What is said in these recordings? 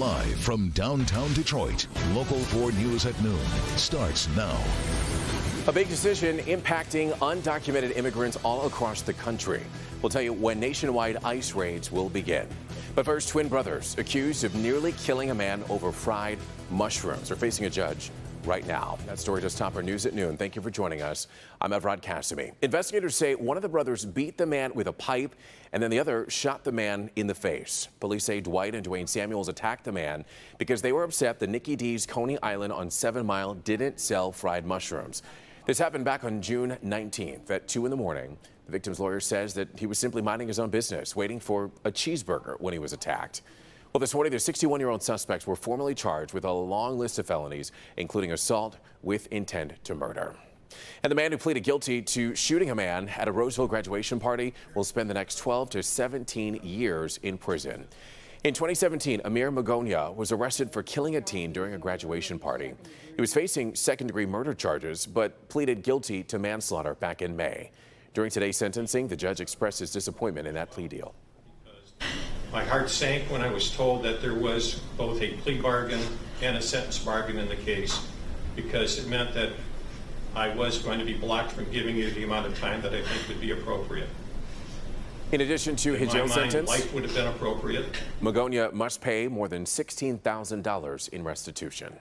Live from downtown Detroit, Local 4 News at noon starts now. A big decision impacting undocumented immigrants all across the country. We'll tell you when nationwide ICE raids will begin. But first, twin brothers accused of nearly killing a man over fried mushrooms are facing a judge right now. That story just top our news at noon. Thank you for joining us. I'm Evrod Cassimy. Investigators say one of the brothers beat the man with a pipe and then the other shot the man in the face. Police say Dwight and Dwayne Samuels attacked the man because they were upset the Nikki D's Coney Island on 7 Mile didn't sell fried mushrooms. This happened back on June 19th at 2 in the morning. The victim's lawyer says that he was simply minding his own business, waiting for a cheeseburger when he was attacked. Well, this morning, the 61-year-old suspects were formally charged with a long list of felonies, including assault with intent to murder. And the man who pleaded guilty to shooting a man at a Roseville graduation party will spend the next 12 to 17 years in prison. In 2017, Amir Magonia was arrested for killing a teen during a graduation party. He was facing second-degree murder charges, but pleaded guilty to manslaughter back in May. During today's sentencing, the judge expressed his disappointment in that plea deal. My heart sank when I was told that there was both a plea bargain and a sentence bargain in the case, because it meant that I was going to be blocked from giving you the amount of time that I think would be appropriate. In addition to his jail sentence, life would have been appropriate. Magonia must pay more than $16,000 in restitution.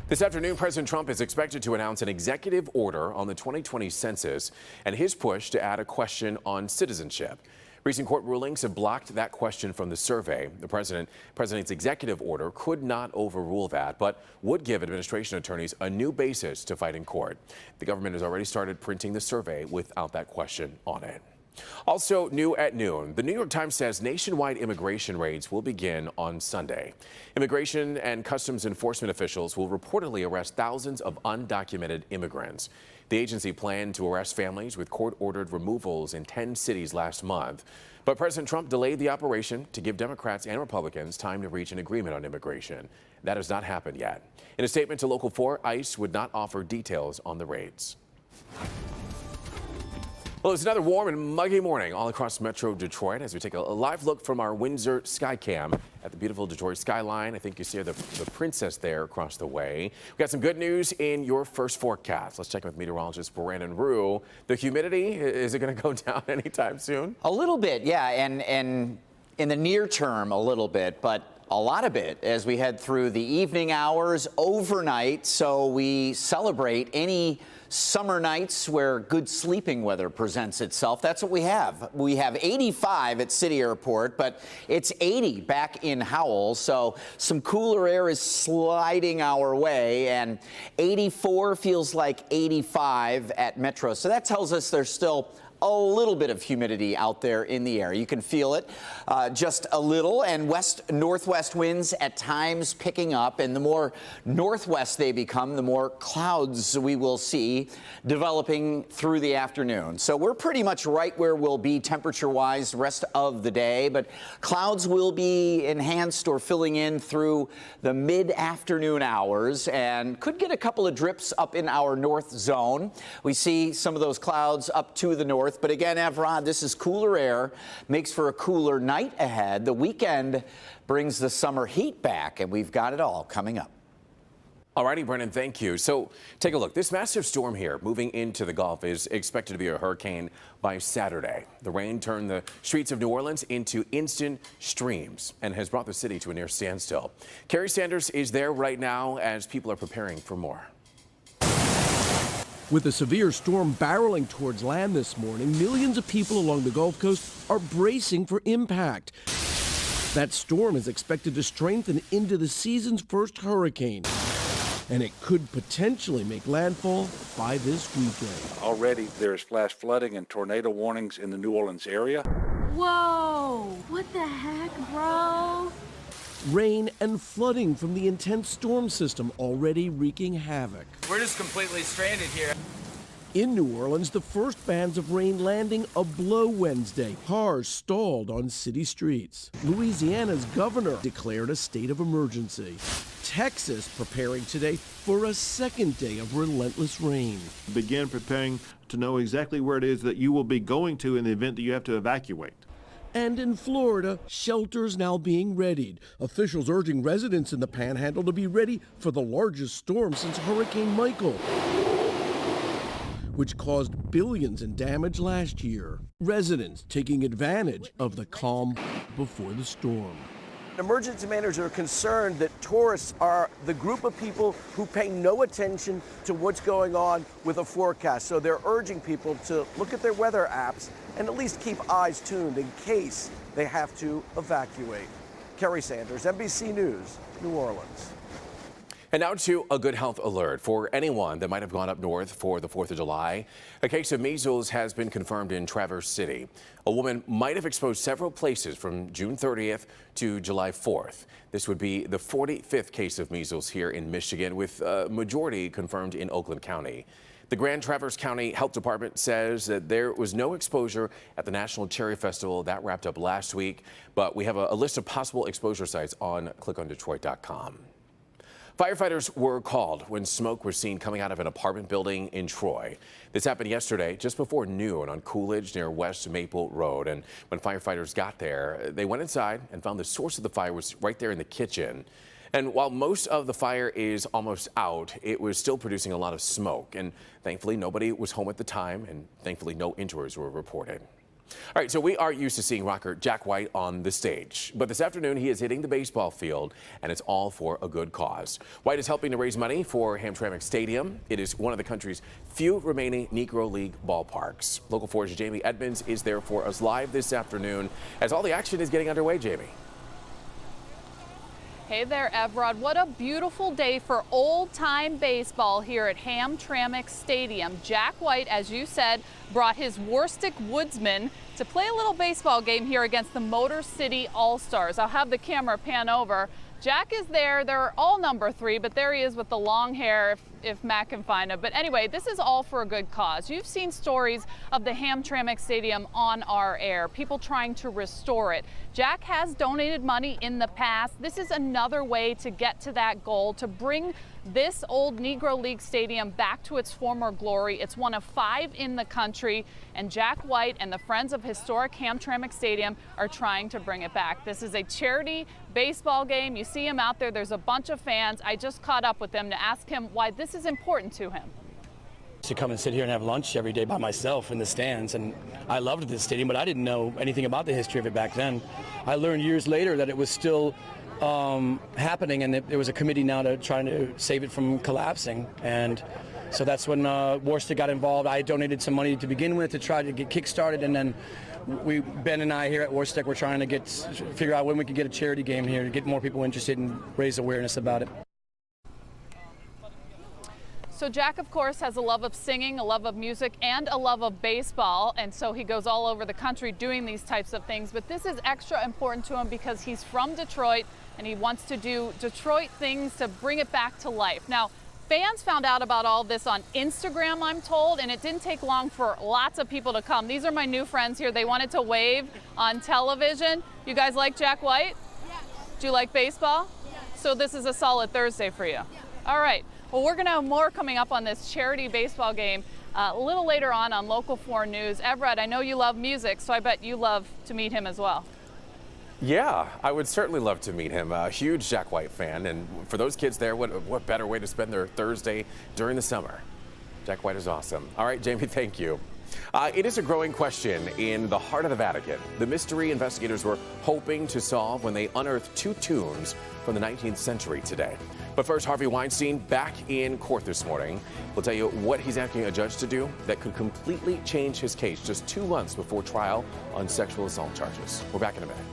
This afternoon, President Trump is expected to announce an executive order on the 2020 census and his push to add a question on citizenship. Recent court rulings have blocked that question from the survey. The president's executive order could not overrule that, but would give administration attorneys a new basis to fight in court. The government has already started printing the survey without that question on it. Also new at noon, the New York Times says nationwide immigration raids will begin on Sunday. Immigration and Customs Enforcement officials will reportedly arrest thousands of undocumented immigrants. The agency planned to arrest families with court-ordered removals in 10 cities last month. But President Trump delayed the operation to give Democrats and Republicans time to reach an agreement on immigration. That has not happened yet. In a statement to Local 4, ICE would not offer details on the raids. Well, it's another warm and muggy morning all across Metro Detroit as we take a live look from our Windsor Skycam at the beautiful Detroit skyline. I think you see the princess there across the way. We got some good news in your first forecast. Let's check in with meteorologist Brandon Rue. The humidity, is it going to go down anytime soon? A little bit, yeah, and in the near term a little bit, but a lot of it as we head through the evening hours, overnight, so we celebrate any summer nights where good sleeping weather presents itself. That's what we have. We have 85 at City Airport, but it's 80 back in Howell, so some cooler air is sliding our way, and 84 feels like 85 at Metro. So that tells us there's still a little bit of humidity out there in the air. You can feel it just a little, and west-northwest winds at times picking up, and the more northwest they become, the more clouds we will see developing through the afternoon. So we're pretty much right where we'll be temperature-wise the rest of the day, but clouds will be enhanced or filling in through the mid-afternoon hours and could get a couple of drips up in our north zone. We see some of those clouds up to the north. But again, Evrod, this is cooler air, makes for a cooler night ahead. The weekend brings the summer heat back, and we've got it all coming up. All righty, Brennan, thank you. So take a look. This massive storm here moving into the Gulf is expected to be a hurricane by Saturday. The rain turned the streets of New Orleans into instant streams and has brought the city to a near standstill. Carrie Sanders is there right now as people are preparing for more. With a severe storm barreling towards land this morning, millions of people along the Gulf Coast are bracing for impact. That storm is expected to strengthen into the season's first hurricane, and it could potentially make landfall by this weekend. Already there's flash flooding and tornado warnings in the New Orleans area. Whoa, what the heck, bro? Rain and flooding from the intense storm system already wreaking havoc. We're just completely stranded here. In New Orleans, the first bands of rain landing a blow Wednesday. Cars stalled on city streets. Louisiana's governor declared a state of emergency. Texas preparing today for a second day of relentless rain. Begin preparing to know exactly where it is that you will be going to in the event that you have to evacuate. And in Florida, shelters now being readied. Officials urging residents in the Panhandle to be ready for the largest storm since Hurricane Michael, which caused billions in damage last year. Residents taking advantage of the calm before the storm. Emergency managers are concerned that tourists are the group of people who pay no attention to what's going on with a forecast. So they're urging people to look at their weather apps and at least keep eyes tuned in case they have to evacuate. Kerry Sanders, NBC News, New Orleans. And now to a good health alert for anyone that might have gone up north for the 4th of July. A case of measles has been confirmed in Traverse City. A woman might have exposed several places from June 30th to July 4th. This would be the 45th case of measles here in Michigan, with a majority confirmed in Oakland County. The Grand Traverse County Health Department says that there was no exposure at the National Cherry Festival. That wrapped up last week, but we have a list of possible exposure sites on clickondetroit.com. Firefighters were called when smoke was seen coming out of an apartment building in Troy. This happened yesterday just before noon on Coolidge near West Maple Road. And when firefighters got there, they went inside and found the source of the fire was right there in the kitchen. And while most of the fire is almost out, it was still producing a lot of smoke. And thankfully, nobody was home at the time, and thankfully, no injuries were reported. All right, so we are used to seeing rocker Jack White on the stage, but this afternoon he is hitting the baseball field, and it's all for a good cause. White is helping to raise money for Hamtramck Stadium. It is one of the country's few remaining Negro League ballparks. Local 4's Jamie Edmonds is there for us live this afternoon as all the action is getting underway. Jamie. Hey there, Evrod. What a beautiful day for old-time baseball here at Hamtramck Stadium. Jack White, as you said, brought his Warstick Woodsmen to play a little baseball game here against the Motor City All-Stars. I'll have the camera pan over. Jack is there. They're all number 3, but there he is with the long hair, if Matt can find him. But anyway, this is all for a good cause. You've seen stories of the Hamtramck Stadium on our air, people trying to restore it. Jack has donated money in the past. This is another way to get to that goal, to bring this old Negro League stadium back to its former glory. It's one of 5 in the country, and Jack White and the Friends of Historic Hamtramck Stadium are trying to bring it back. This is a charity baseball game. You see him out there. There's a bunch of fans. I just caught up with him to ask him why this is important to him. To come and sit here and have lunch every day by myself in the stands, and I loved this stadium, but I didn't know anything about the history of it back then. I learned years later that it was still happening, and there was a committee now to trying to save it from collapsing. And so that's when Warstick got involved. I donated some money to begin with to try to get kick-started, and then Ben and I here at Warstick were trying to figure out when we could get a charity game here to get more people interested and raise awareness about it. So Jack, of course, has a love of singing, a love of music, and a love of baseball, and so he goes all over the country doing these types of things. But this is extra important to him because he's from Detroit, and he wants to do Detroit things to bring it back to life. Now, fans found out about all this on Instagram, I'm told, and it didn't take long for lots of people to come. These are my new friends here. They wanted to wave on television. You guys like Jack White? Yeah. Do you like baseball? Yeah. So this is a solid Thursday for you? Yeah. All right. Well, we're going to have more coming up on this charity baseball game a little later on Local 4 News. Everett, I know you love music, so I bet you love to meet him as well. Yeah, I would certainly love to meet him. A huge Jack White fan, and for those kids there, what better way to spend their Thursday during the summer? Jack White is awesome. All right, Jamie, thank you. It is a growing question in the heart of the Vatican. The mystery investigators were hoping to solve when they unearthed 2 tombs from the 19th century today. But first, Harvey Weinstein back in court this morning. We'll tell you what he's asking a judge to do that could completely change his case just 2 months before trial on sexual assault charges. We're back in a minute.